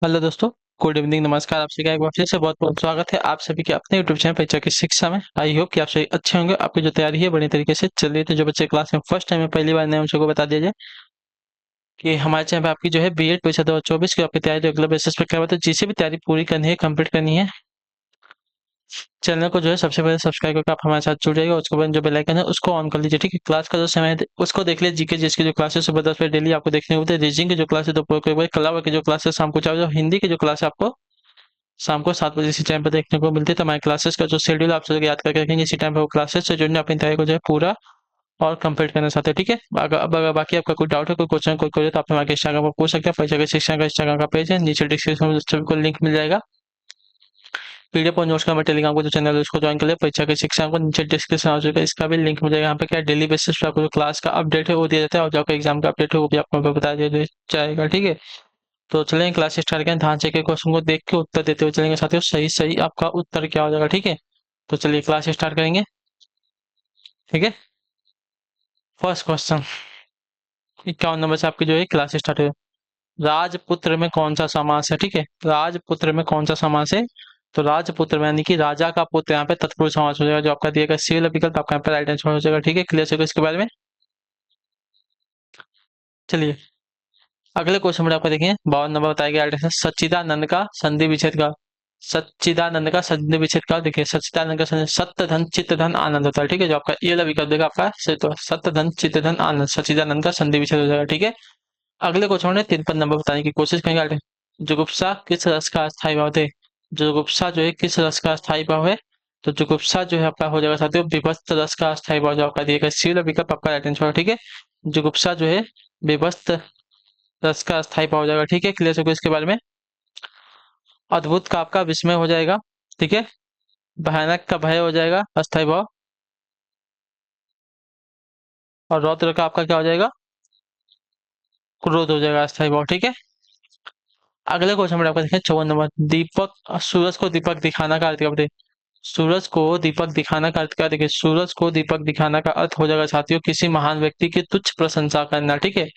Hello दोस्तों। Good evening, नमस्कार। आप सभी का एक बार फिर से बहुत बहुत स्वागत है आप सभी के अपने यूट्यूब चैनल परीक्षा की शिक्षा में। आई होप कि आप सभी अच्छे होंगे, आपकी जो तैयारी है बढ़िया तरीके से चल रही है। तो जो बच्चे क्लास में फर्स्ट टाइम है, पहली बार नए बच्चों को बता दिया जाए कि हमारे चैनल पे आपकी जो है बीएड परीक्षा 2024 की आपकी तैयारी रेगुलर बेसिस पे करवाते हैं। जिसे भी तैयारी पूरी करनी है, कंप्लीट करनी है, चैनल को जो है सबसे पहले सब्सक्राइब करके आप हमारे साथ जुड़ जाइएगा। उसके बाद जो बेल आइकन है उसको ऑन कर लीजिए, ठीक है। क्लास का जो समय है उसको देख लीजिए। जीके जिसकी जो क्लासेस सुबह 10 बजे डेली आपको देखने को मिलते हैं। रीजनिंग की जो क्लास है दोपहर को 1 बजे, कला की जो क्लास है शाम को 4 बजे, हिंदी की जो क्लास है आपको शाम को 7 बजे इसी टाइम पर देखने को मिलती है। तो हमारे क्लासेस का जो शेड्यूल आप सब याद करके रखेंगे, इसी टाइम पर वो क्लासेस से जुड़ने अपनी तैयारी को जो है पूरा और कंप्लीट करना चाहते हैं, ठीक है। अगर बाकी आपका कोई डाउट है, कोई क्वेश्चन, कोई क्वेरी, तो आप हमारे इंस्टाग्राम पर पूछ सकते हैं। परीक्षा के शिक्षा का इंस्टाग्राम का पेज है, नीचे डिस्क्रिप्शन में सभी को लिंक मिल जाएगा। पीडीएफ और नोट्स का हमारे टेलीग्राम को जो चैनल है उसको ज्वाइन कर ले। परीक्षा की शिक्षा को नीचे डिस्क्रिप्शन आ चुका है, इसका भी लिंक मिल जाएगा। यहाँ पे क्या डेली बेसिस पे आपको जो क्लास का अपडेट है वो दिया जाता है, और जो आपका एग्जाम का अपडेट है वो भी आपको बता दिया जाएगा, ठीक है। तो चलें क्लास स्टार्ट करें। ध्यान से के क्वेश्चन को देख के उत्तर देते हुए चलेंगे साथियों। सही सही आपका उत्तर क्या हो जाएगा, ठीक है। तो चलिए क्लास स्टार्ट करेंगे, ठीक है। फर्स्ट क्वेश्चन 51 नंबर से आपकी जो है क्लास स्टार्ट है। राजपुत्र में कौन सा समास है, ठीक है। राजपुत्र में कौन सा समास है। तो राजपुत्र में यानी कि राजा का पुत्र, यहाँ पे तत्पुरुष समास हो जाएगा। जो आपका दिया गया सी वाला विकल्प आपका यहाँ पे राइट आंसर हो जाएगा, ठीक है। क्लियर होगा इसके बारे में। चलिए अगले क्वेश्चन में आपको देखिए 52 नंबर बताया गया आर्टिकल सच्चिदानंद का संधि विच्छेद का। सच्चिदानंद का संधि विच्छेद का देखिए, सच्चिदानंद का संधि सत्य धन चित्त धन आनंद होता है, ठीक है। जो आपका ये वाला विकल्प देगा आपका तो सत्य धन चित्त धन आनंद, सच्चिदानंद का संधि विच्छेद हो जाएगा, ठीक है। अगले क्वेश्चन में 53 नंबर बताने की कोशिश करेंगे आर्टिकल जुगुप्सा किस रस का स्थायी भाव थे। जुगुप्सा जो है किस रस का स्थायी भाव है। तो जुगुप्सा जो है आपका हो जाएगा साथियों विभस्त रस का स्थायी भाव। जो आपका दिएगा सी वाला विकल्प आपका राइट आंसर है, ठीक है। जुगुप्सा जो है विभस्त रस का अस्थाई भाव हो जाएगा, ठीक है। क्लियर हो गया इसके बारे में। अद्भुत का आपका विस्मय हो जाएगा, ठीक है। भयानक का भय हो जाएगा अस्थाई भाव, और रौद्र का आपका क्या हो जाएगा, क्रोध हो जाएगा अस्थाई भाव, ठीक है। अगले क्वेश्चन में आपका देखें 54 नंबर दीपक सूरज को दीपक दिखाना का अर्थ क्या बताइए। सूरज को दीपक दिखाना का अर्थ क्या, देखिए सूरज को दीपक दिखाना का अर्थ हो जाएगा साथियों किसी महान व्यक्ति की तुच्छ प्रशंसा करना, ठीक है।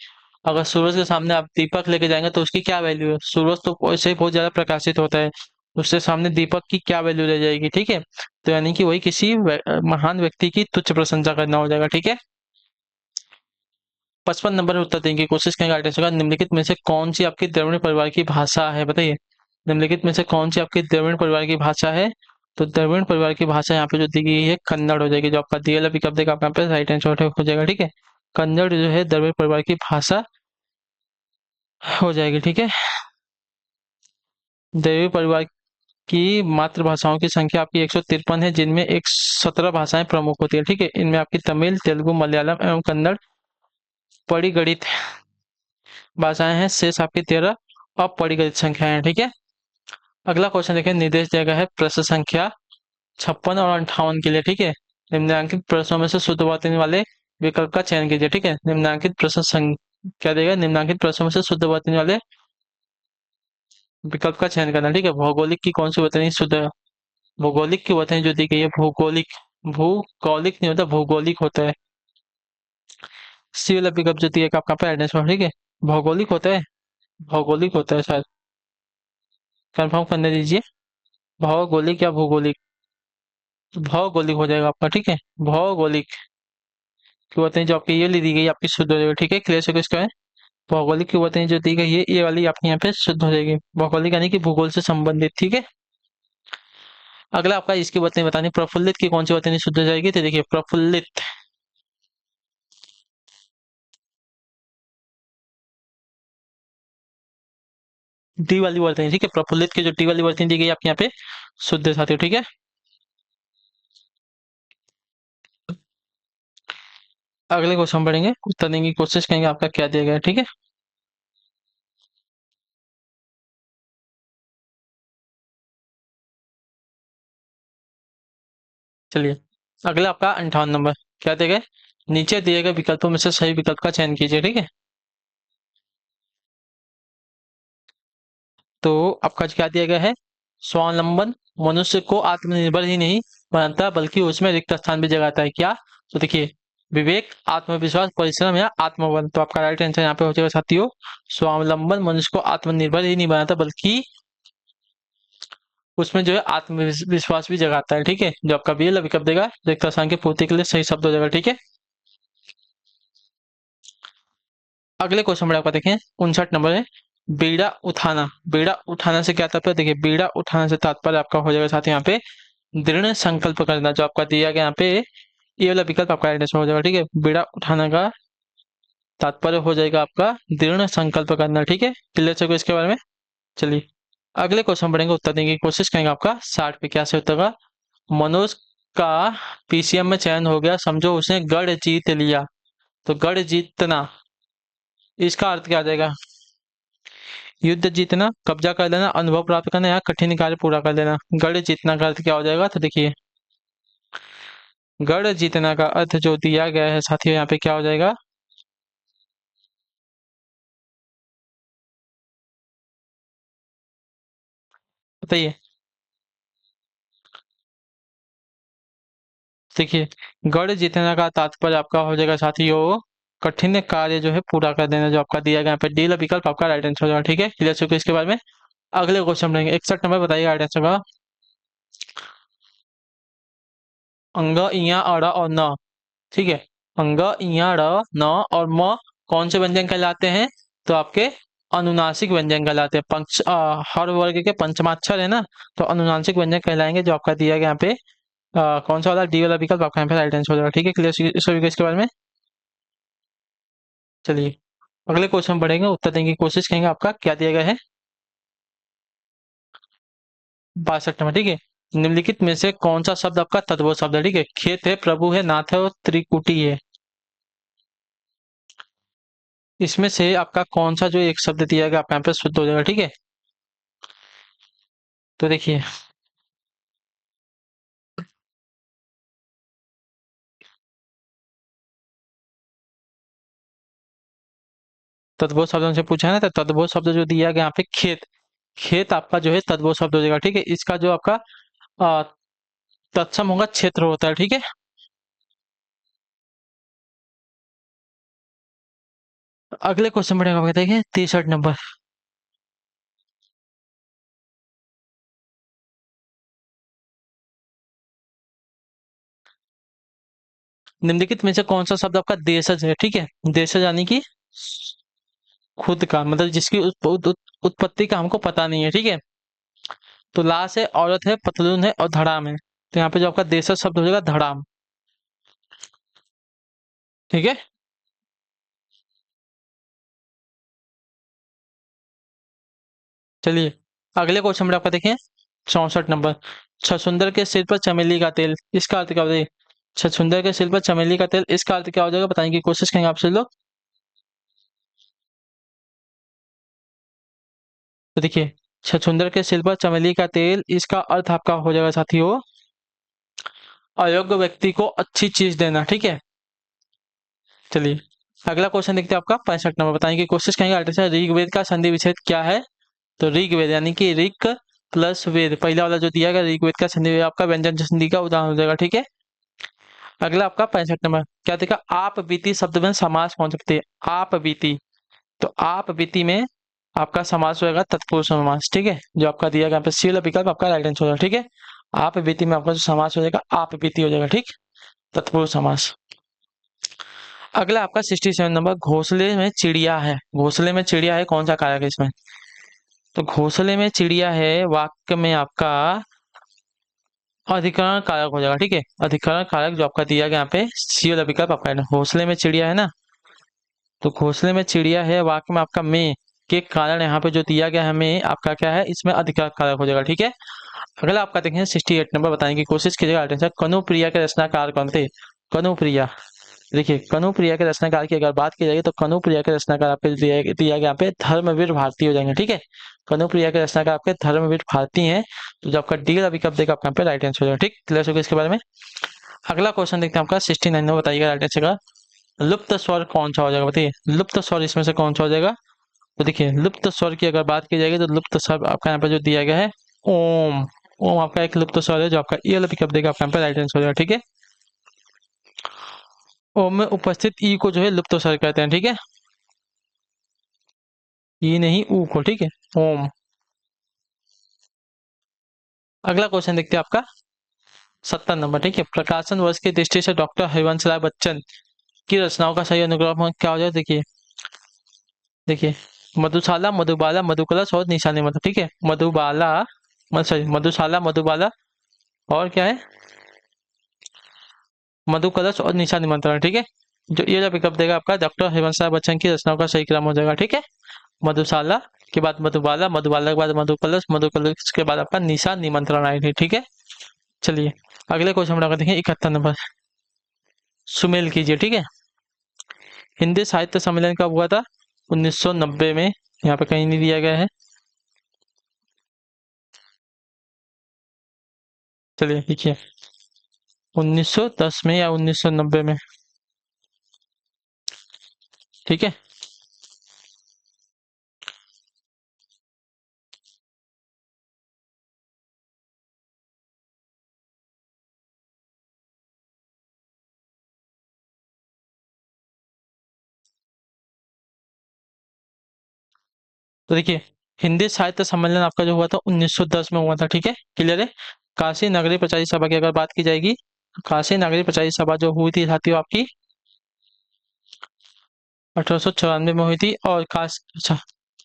अगर सूरज के सामने आप दीपक लेके जाएंगे तो उसकी क्या वैल्यू है। सूरज तो वैसे ही बहुत ज्यादा प्रकाशित होता है, उसके सामने दीपक की क्या वैल्यू रह जाएगी, ठीक है। तो यानी कि वही किसी महान व्यक्ति की तुच्छ प्रशंसा करना हो जाएगा, ठीक है। 55 नंबर उत्तर देने की कोशिश करेंगे आर्टिस्ट का। निम्नलिखित में से कौन सी आपकी द्रविड़ परिवार की भाषा है, बताइए। निम्नलिखित में से कौन सी आपकी द्रविड़ परिवार की भाषा है। तो द्रविड़ परिवार की भाषा यहाँ पे जो दी गई है कन्नड़ हो जाएगी। जो आपका दिया वाला विकल्प देगा आपका यहाँ पे राइट आंसर हो जाएगा, ठीक है। कन्नड़ जो है द्रविड़ परिवार की भाषा हो जाएगी, ठीक है। द्रविड़ परिवार की मातृभाषाओं की संख्या आपकी 153 है, जिनमें 117 भाषाएं प्रमुख होती है, ठीक है। इनमें आपकी तमिल, तेलुगु, मलयालम एवं कन्नड़ परिगणित भाषाएं हैं। शेष आपकी 13 अपरिगणित संख्याएं हैं, ठीक है। अगला क्वेश्चन देखिए, निर्देश दिया गया है प्रश्न संख्या 56 और 58 के लिए, ठीक है। निम्नलिखित प्रश्नों में से शुद्ध वर्तनी वाले विकल्प का चयन कीजिए, ठीक है। निम्नलिखित प्रश्न क्या देगा, निम्नलिखित प्रश्नों में से शुद्ध वर्तनी वाले विकल्प का चयन करना, ठीक है। भौगोलिक की कौन सी वर्तनी शुद्ध है। भौगोलिक की वर्तनी जो दी गई है भौगोलिक, भूगोलिक नहीं होता, भौगोलिक होता है। सी वाला विकल्प जो दिया आपका पे ठीक है। भौगोलिक होता है, भौगोलिक होता है शायद, कंफर्म करने दीजिए। भौगोलिक या भूगोलिक, तो भौगोलिक हो जाएगा आपका, ठीक है। भौगोलिक की वर्तनी जो आपकी ये ली दी गई आपकी शुद्ध हो जाएगी, ठीक है। क्लियर से इसका है। भौगोलिक की वर्तनी जो दी गई है ये वाली आपकी यहाँ पे शुद्ध हो जाएगी। भौगोलिक यानी कि भूगोल से संबंधित, ठीक है। अगला आपका इसकी वर्तनी बतानी, प्रफुल्लित की कौन सी वर्तनी शुद्ध हो जाएगी। तो देखिए प्रफुल्लित, डी वाली वर्तनी, ठीक है। प्रफुल्लित की जो डी वाली वर्तनी दी गई आपके यहाँ पे शुद्ध है साथियों, ठीक है। अगले क्वेश्चन पढ़ेंगे, उत्तर देने की कोशिश करेंगे आपका क्या दिया गया है, ठीक है। चलिए अगला आपका 58 नंबर क्या दिया गया है? नीचे दिए गए विकल्पों में से सही विकल्प का चयन कीजिए, ठीक है। तो आपका क्या दिया गया है, स्वावलंबन मनुष्य को आत्मनिर्भर ही नहीं बनाता बल्कि उसमें रिक्त स्थान भी जगाता है, क्या। तो देखिए विवेक, आत्मविश्वास, परिश्रम या आत्मबल। तो आपका राइट आंसर यहाँ पे हो जाएगा साथियों स्वावलंबन मनुष्य को आत्मनिर्भर ही नहीं बनाता बल्कि उसमें जो है आत्मविश्वास भी जगाता है। ठीक है, जो आपका बी विकल्प देगा रिक्त स्थान की पूर्ति के लिए सही शब्द हो जाएगा। ठीक है, अगले क्वेश्चन में आपका देखें 59 नंबर है बीड़ा उठाना। बीड़ा उठाना से क्या तात्पर्य, देखिए बीड़ा उठाना से तात्पर्य आपका हो जाएगा साथ यहाँ पे दृढ़ संकल्प करना। जो आपका दिया गया यहाँ पे ये वाला विकल्प आपका राइट आंसर हो जाएगा। ठीक है, बीड़ा उठाना का तात्पर्य हो जाएगा आपका दृढ़ संकल्प करना। ठीक है, क्लियर है इसके बारे में। चलिए अगले क्वेश्चन पढ़ेंगे, उत्तर देने की कोशिश करेंगे आपका 60 पे। क्या से उत्तर का मनोज का पीसीएम में चयन हो गया, समझो उसने गढ़ जीत लिया। तो गढ़ जीतना इसका अर्थ क्या आ जाएगा, युद्ध जीतना, कब्जा कर लेना, अनुभव प्राप्त करना या कठिन कार्य पूरा कर लेना। गढ़ जीतना का अर्थ क्या हो जाएगा, तो देखिए गढ़ जीतना का अर्थ जो दिया गया है साथियों यहाँ पे क्या हो जाएगा, बताइए। देखिए गढ़ जीतना का तात्पर्य आपका हो जाएगा साथियों कठिन कार्य जो है पूरा कर देना। जो आपका दिया गया यहाँ पे डी विकल्प आपका राइट आंसर हो जाएगा। ठीक है, क्लियर चुके इसके बारे में। अगले क्वेश्चन रहेंगे 61 नंबर, बताइए राइट आंसर का अंग इया अड़ा और न। ठीक है, अंग इया ड़ न और म कौन से व्यंजन कहलाते हैं, तो आपके अनुनासिक व्यंजन कहलाते हैं। हर वर्ग के पंचमाक्षर है ना, तो अनुनासिक व्यंजन कहलाएंगे। जो आपका दिया गया यहाँ पे कौन सा वाला डी वाला विकल्प आपका यहाँ पे राइट आंसर हो जाएगा। ठीक है, क्लियर सभी इसके बारे में। चलिए अगले क्वेश्चन पढ़ेंगे, उत्तर देने की कोशिश करेंगे। आपका क्या दिया गया है 62 में। ठीक है, निम्नलिखित में से कौन सा शब्द आपका तद्भव शब्द है। ठीक है, खेत है, प्रभु है, नाथ है और त्रिकुटी है। इसमें से आपका कौन सा जो एक शब्द दिया गया आपका यहाँ पे शुद्ध हो जाएगा। ठीक है, तो देखिए तद्भव शब्द से पूछा है ना, तो तद्भव शब्द जो दिया गया यहाँ पे खेत, खेत आपका जो है तद्भव शब्द हो जाएगा। ठीक है, इसका जो आपका अ, तत्सम होगा क्षेत्र होता है। ठीक है, अगले क्वेश्चन पढ़ेगा देखिए 63 नंबर, निम्नलिखित में से कौन सा शब्द आपका देशज है। ठीक है, देशज यानी कि खुद का, मतलब जिसकी उत्पत्ति का हमको पता नहीं है। ठीक है, तो लाश है, औरत है, पतलून है और धड़ाम है। तो यहाँ पे जो आपका देशज शब्द हो जाएगा धड़ाम। ठीक है, चलिए अगले क्वेश्चन में आपका देखिए 64 नंबर, छछुंदर के सिर पर चमेली का तेल, इसका अर्थ क्या होता है। छछुंदर के सिर पर चमेली का तेल, इसका अर्थ क्या हो जाएगा, बताने की कोशिश करेंगे आपसे लोग। तो देखिए छछुंदर के सिर पर चमेली का तेल, इसका अर्थ आपका हो जाएगा साथियों अयोग्य व्यक्ति को अच्छी चीज देना। ठीक है, चलिए अगला क्वेश्चन देखते हैं आपका 65 नंबर, बताने की कोशिश करेंगे। अल्ट्रेशन ऋग्वेद का संधि विच्छेद क्या है। तो ऋग्वेद यानी कि ऋक प्लस वेद, पहला वाला जो दिया गया ऋग्वेद का संधि आपका व्यंजन संधि का उदाहरण हो जाएगा। ठीक है, अगला आपका 65 नंबर, क्या देखा आप बीती शब्द में समास कौन सकते हैं। आप बीती, तो आप बीती में आपका समास होगा तत्पुरुष समास। ठीक है, जो आपका दिया गया यहाँ पे सी वाला विकल्प आपका राइट आंसर होगा। ठीक है, आप बीती में आपका जो समास हो जाएगा आप बीती हो जाएगा। ठीक, तत्पुरुष समास। अगला आपका 67 नंबर, घोंसले में चिड़िया है। घोंसले में चिड़िया है, कौन सा कारक है इसमें। तो घोंसले में चिड़िया है वाक्य में आपका अधिकरण कारक हो जाएगा। ठीक है, अधिकरण कारक जो आपका दिया गया यहाँ पे सी वाला विकल्प आपका है ना। घोंसले में चिड़िया है ना, तो घोंसले में चिड़िया है वाक्य में आपका में के कारण यहाँ पे जो दिया गया है में आपका क्या है, इसमें अधिकरण कारक हो जाएगा। ठीक है, अगला आपका देखेंगे 68 नंबर, बताने की कोशिश कीजिएगा। आंसर कनुप्रिया के रचनाकार कौन थे। कनुप्रिया, देखिए कनुप्रिया के रचनाकार की अगर बात की जाएगी तो कनुप्रिया के रचनाकार आपके दिया गया यहाँ पे धर्मवीर भारती हो जाएंगे। ठीक है, कनुप्रिया के रचनाकार आपके धर्मवीर भारती हैं। तो जो आपका डी का विकल्प देगा आपका यहाँ पे राइट आंसर हो जाएगा। ठीक, क्लियर हो गया इसके बारे में। अगला क्वेश्चन देखते हैं आपका 69 में, बताइएगा राइट आंसर का लुप्त स्वर कौन सा हो जाएगा। बताइए लुप्त स्वर इसमें से कौन सा हो जाएगा। तो देखिए लुप्त स्वर की अगर बात की जाएगी तो लुप्त स्वर आपका यहाँ पे जो दिया गया है ओम। ओम आपका एक लुप्त स्वर है जो आपका ई वाला विकल्प देगा आपका यहाँ पे राइट आंसर हो जाएगा। ठीक है, ओम में उपस्थित ई को जो है लुप्त स्वर कहते हैं, ठीक है। ई नहीं, ऊ को, ठीक है। ओम। अगला क्वेश्चन देखते हैं आपका 70 नंबर, ठीक है। प्रकाशन वर्ष की दृष्टि से डॉक्टर हरिवंश राय बच्चन की रचनाओं का सही अनुक्रम क्या हो जाए, देखिए। देखिए, मधुशाला, मधुबाला, मधुकलश और निशानी मतलब, ठीक है। मधुबाला, सॉरी, मधुशाला, मधुबाला और क्या है, मधुकलश और निशा निमंत्रण, ठीक है। जो ये जो विकल्प देगा आपका डॉक्टर हरिवंश राय बच्चन की रचनाओं का सही क्रम हो जाएगा, ठीक है। मधुशाला के बाद मधुबाला, मधुबाला के बाद मधुकलश, मधुकलश के बाद आपका निशा निमंत्रण आएगी, ठीक है। चलिए अगले क्वेश्चन में देखेंगे 71 नंबर। सुमेल कीजिए, ठीक है। हिंदी साहित्य सम्मेलन कब हुआ था? 1990 में। यहाँ पे कहीं नहीं दिया गया है। चलिए देखिए, 1910 में या 1990 में, ठीक है। तो देखिए, हिंदी साहित्य सम्मेलन आपका जो हुआ था 1910 में हुआ था, ठीक है। क्लियर है। काशी नगरी प्रचारी सभा की अगर बात की जाएगी, काशी नगरी प्रचारी सभा जो हुई थी साथियों आपकी 1894 में हुई थी। और काशी, अच्छा,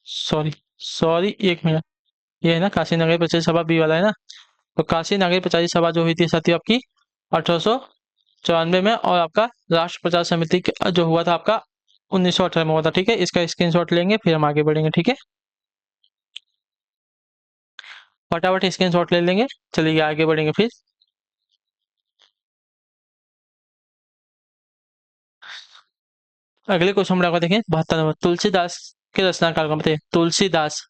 सॉरी सॉरी, एक मिनट, ये है ना काशी नगरी प्रचारी सभा, बी वाला है ना। तो काशी नगरी प्रचारी सभा जो हुई थी साथियों आपकी 1894 में, और आपका राष्ट्र प्रचार समिति जो हुआ था आपका 1918 में हुआ था, ठीक है। इसका स्क्रीनशॉट लेंगे फिर हम आगे बढ़ेंगे, ठीक है। फटाफट स्क्रीनशॉट ले लेंगे, चलिए आगे बढ़ेंगे फिर। अगले क्वेश्चन में आपका देखें 72 नंबर। तुलसीदास के रचनाकार कौन थे? तुलसीदास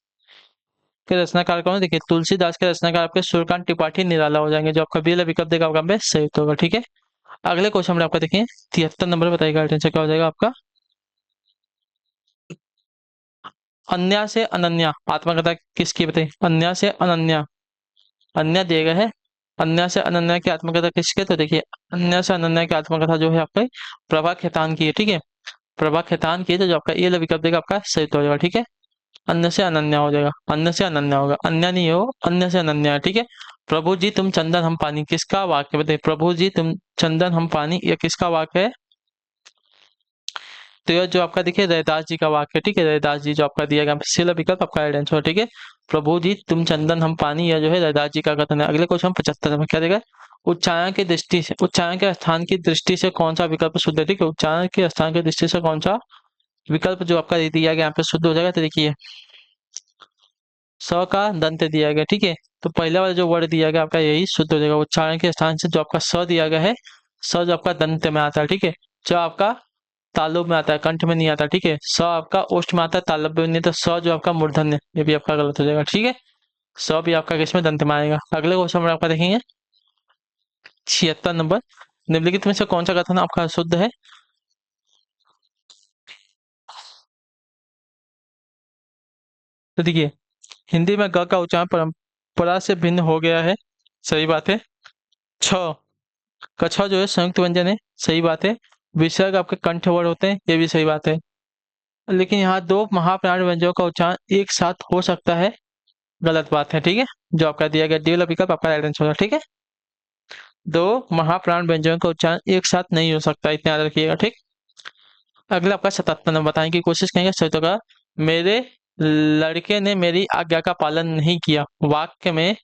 के रचनाकार कौन है? देखिए, तुलसीदास के रचनाकार आपके सूर्यकांत त्रिपाठी निराला हो जाएंगे। जो आपका बी वाला विकल्प देगा आपका में सही होगा, ठीक है। अगले क्वेश्चन में आपका देखें 73 नंबर, बताइएगा आंसर क्या हो जाएगा आपका। अन्या से अनन्या आत्मकथा किसकी बताइए? अन्या से अनन्या, अन्या दिया गया है। अन्या से अनन्या की आत्मकथा किसके? तो देखिए, अन्या से अनन्या की आत्मकथा जो है आपके प्रभा खेतान की है, ठीक है। प्रभा खेतान की है, तो जो आपका ये वाला विकल्प देगा आपका सही हो जाएगा, ठीक है। अन्य से अनन्या हो जाएगा, अन्य से अनन्या होगा, अन्य नहीं हो, अन्य से अनन्या है, ठीक है। प्रभु जी तुम चंदन हम पानी किसका वाक्य बताइए? प्रभु जी तुम चंदन हम पानी, ये किसका वाक्य है? तो यह जो आपका देखिए रैदास जी का वाक्य है, ठीक है। रैदास जी जो आपका दिया गया सीला विकल्प आपका राइट आंसर, ठीक है। प्रभु जी तुम चंदन हम पानी, यह जो है रैदास जी का कथन है। अगले क्वेश्चन 75 में क्या देगा? उच्चारण की दृष्टि से, उच्चारण के स्थान की दृष्टि से कौन सा विकल्प शुद्ध है? ठीक है, उच्चारण के स्थान की दृष्टि से कौन सा विकल्प जो आपका दिया गया यहाँ पे शुद्ध हो जाएगा? तो देखिए, स का दंत दिया गया, ठीक है। तो पहला वाला जो वर्ड दिया गया आपका यही शुद्ध हो जाएगा। उच्चारण के स्थान से जो आपका स दिया गया है, स जो आपका दंत में आता है, ठीक है। जो आपका तालुब में आता है, कंठ में नहीं आता, ठीक है। स आपका ओष्ठ में आता है, तालुब में नहीं। तो स जो आपका मूर्धन्य, ये भी आपका गलत हो जाएगा, ठीक है। स भी आपका किस में दंत में आएगा। अगले क्वेश्चन में आपका देखेंगे 76 नंबर। निम्नलिखित में से कौन सा कथन आपका शुद्ध है? तो देखिए, हिंदी में ग का उच्चारण परंपरा से भिन्न हो गया है, सही बात है। छ का छ जो है संयुक्त व्यंजन है, सही बात है। विसर्ग आपके कंठ वर्ड होते हैं, ये भी सही बात है। लेकिन यहाँ दो महाप्राण व्यंजनों का उच्चारण एक साथ हो सकता है, गलत बात है, ठीक है। जो आपका दिया गया डी वाला विकल्प आपका राइट आंसर होगा, ठीक है। दो महाप्राण व्यंजनों का उच्चारण एक साथ नहीं हो सकता, इतना याद रखिएगा, ठीक। अगला आपका 77 नंबर, बताने की कोशिश करेंगे सही होगा। मेरे लड़के ने मेरी आज्ञा का पालन नहीं किया, वाक्य में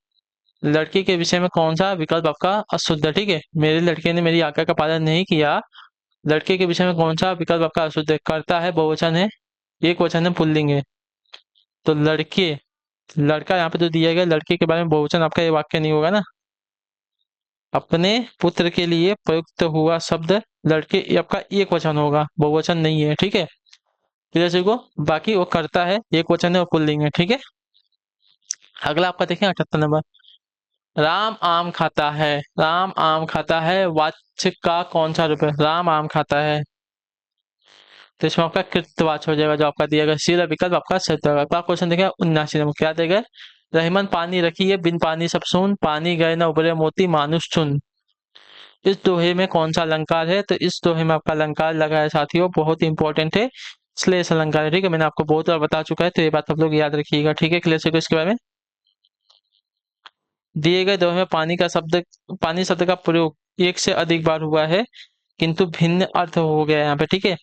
लड़के के विषय में कौन सा विकल्प आपका अशुद्ध है? ठीक है, मेरे लड़के ने मेरी आज्ञा का पालन नहीं किया, लड़के के विषय में कौन सा विकल्प आपका अशुद्ध है? कर्ता है, बहुवचन है, एक वचन है, पुल्लिंग है। तो लड़के, लड़का यहाँ पे जो दिया गया लड़के के बारे में बहुवचन आपका ये वाक्य नहीं होगा ना। अपने पुत्र के लिए प्रयुक्त हुआ शब्द लड़के, ये आपका एक वचन होगा, बहुवचन नहीं है, ठीक है। क्लियर सभी को? बाकी वो करता है, एक वचन है और पुल्लिंग है, ठीक है। अगला आपका देखें 78 नंबर। राम आम खाता है, राम आम खाता है, वाच्य का कौन सा रूप है? राम आम खाता है, तो इसमें आपका कृतवाच्य हो जाएगा। जो आपका दिया गया सीधा विकल्प आपका सही होगा। अगला क्वेश्चन देखिए 79 नंबर, क्या देगा? रहीमन पानी रखी है, बिन पानी सब सून, पानी गए न उबरे मोती मानुष चुन। इस दोहे में कौन सा अलंकार है? तो इस दोहे में आपका अलंकार लगा है साथियों, बहुत इंपॉर्टेंट है, श्लेष अलंकार है। ठीक है, मैंने आपको बहुत बार बता चुका है, तो ये बात आप लोग याद रखिएगा। ठीक है, क्लियर से इसके बारे में। दिए गए दोहे में पानी शब्द का प्रयोग एक से अधिक बार हुआ है, किंतु भिन्न अर्थ हो गया है यहाँ पे। ठीक है,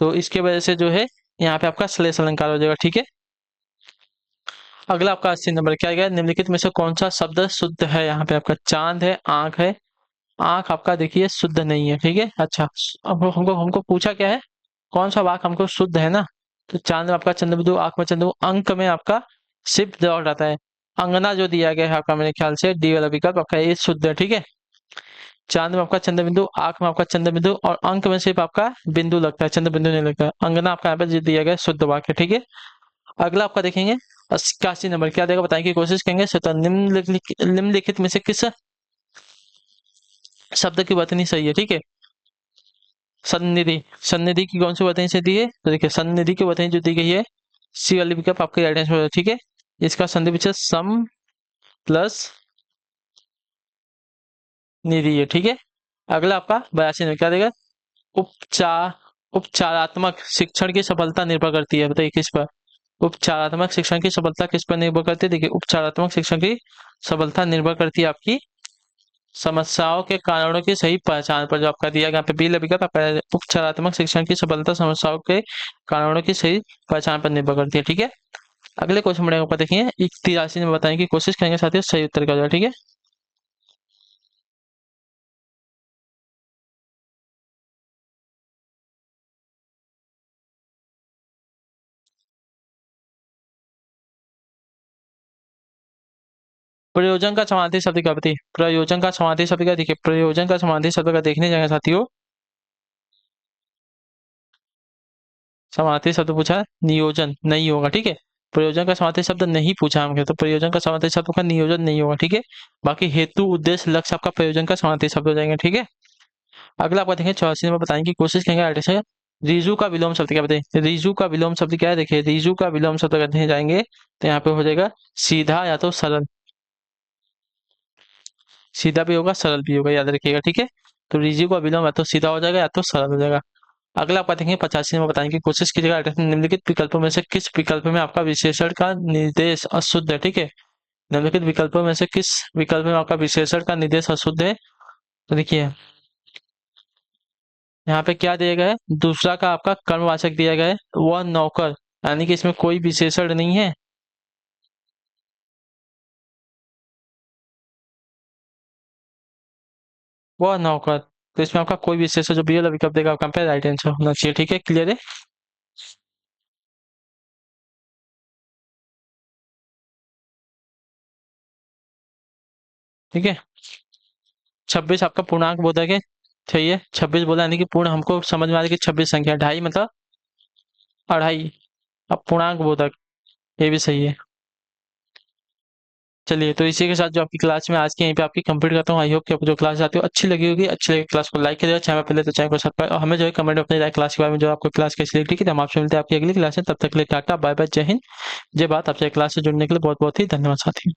तो इसके वजह से जो है यहाँ पे आपका श्लेष अलंकार हो जाएगा। ठीक है, अगला आपका 80 नंबर क्या गया? निम्नलिखित में से कौन सा शब्द शुद्ध है? यहाँ पे आपका चांद है, आंख है। आंख आपका देखिए शुद्ध नहीं है। ठीक है, अच्छा, अब हमको हमको पूछा क्या है, कौन सा वाक्य हमको शुद्ध है ना? तो चांद में आपका चंद्रबिंदु, आंख में चंद्रबिंदु, अंक में आपका सिर्फ दौड़ जाता है। अंगना जो दिया गया है आपका, मेरे ख्याल से डी वाला विकल्प आपका ये शुद्ध है। ठीक है, चांद में आपका चंद्रबिंदु, आंख में आपका चंद्रबिंदु और अंक में सिर्फ आपका बिंदु लगता है, चंद्रबिंदु नहीं लगता है। अंगना आपका यहाँ पे जो दिया गया है शुद्ध वाक्य। ठीक है, अगला आपका देखेंगे 81 नंबर क्या देगा, बताने की कोशिश करेंगे। तो निम्नलिखित में से किस शब्द की वर्तनी सही है? ठीक है, सन्निधि, सन्निधि की कौन सी वर्तनी से दी है? तो देखिए सन्निधि की वर्तनी जो दी गई है, सी वाली विकल्प आपके राइट आंसर है। ठीक है, इसका संधि विच्छेद सम प्लस निधि है। ठीक है, अगला आपका 82 में क्या देगा, उपचार उपचारात्मक शिक्षण की सफलता निर्भर करती है, बताइए किस पर? उपचारात्मक शिक्षण की सफलता किस पर निर्भर करती है? देखिए उपचारात्मक शिक्षण की सफलता निर्भर करती है आपकी समस्याओं के कारणों की सही पहचान पर। जो आपका दिया गया पे बी लगेगा, आपका उपचारात्मक शिक्षण की सफलता समस्याओं के कारणों की सही पहचान पर निर्भर करती है। ठीक है, अगले क्वेश्चन बढ़ेगा ऊपर देखिए 83 में बताने की कोशिश करेंगे साथियों, सही उत्तर क्या होगा। ठीक है, प्रयोजन का समानार्थी शब्द क्या? बताइए प्रयोजन का समानार्थी शब्द क्या? देखिए प्रयोजन का समानार्थी शब्द का देखने जाएंगे साथियों, समानार्थी शब्द पूछा है, नियोजन नहीं होगा। ठीक है, प्रयोजन का समानार्थी शब्द नहीं पूछा हमने, तो प्रयोजन का समानार्थी शब्द का नियोजन नहीं होगा। ठीक है, बाकी हेतु उद्देश्य लक्ष्य आपका प्रयोजन का समानार्थी शब्द हो जाएंगे। ठीक है, अगला आपका देखें 84 में बताने की कोशिश करेंगे आगे से। रिजु का विलोम शब्द क्या? बताइए रिजु का विलोम शब्द क्या है? देखिए रिजु का विलोम शब्द करने जाएंगे तो यहाँ पे हो जाएगा सीधा या तो सरल, सीधा भी होगा सरल भी होगा, याद रखिएगा। ठीक है, तो रिजु का विलोम या तो सीधा हो जाएगा या तो सरल हो जाएगा। अगला आप देखेंगे 85 में बताने की कोशिश कीजिएगा, निम्नलिखित विकल्पों में से किस विकल्प में आपका विशेषण का निर्देश अशुद्ध है? ठीक है, निम्नलिखित विकल्पों में से किस विकल्प में आपका विशेषण का निर्देश अशुद्ध है? तो देखिए यहाँ पे क्या दिया गया है, दूसरा का आपका कर्मवाचक दिया गया है, वह नौकर, यानी कि इसमें कोई विशेषण नहीं है। वह नौकर, तो इसमें आपका कोई विशेषण जो बी वाला विकल्प देगा आपका पे राइट आंसर होना चाहिए। ठीक है, क्लियर है? ठीक है, 26 आपका पूर्णांक बोधक है, सही है, 26 बोला यानी कि पूर्ण, हमको समझ में आ रहा है कि 26 संख्या, ढाई मतलब अढ़ाई, अब पूर्णांक बोधक, ये भी सही है। चलिए, तो इसी के साथ जो आपकी क्लास में आज की यहीं पे आपकी कंप्लीट करता हूँ। आई होप कि आपको जो क्लास आती हो अच्छी लगी होगी, अच्छी लगी क्लास को लाइक करिएगा, चैनल पहले तो चैनल को सब्सक्राइब, और हमें जो है कमेंट में अपनी राय क्लास के बारे में, जो आपको क्लास कैसी लगी। ठीक है, तो हम आपसे मिलते हैं आपकी अगली क्लास में, तब तक के लिए टाटा बाय बाय, जय हिंद, जय भारत। आपसे क्लास से जुड़ने के लिए बहुत बहुत ही धन्यवाद साथी।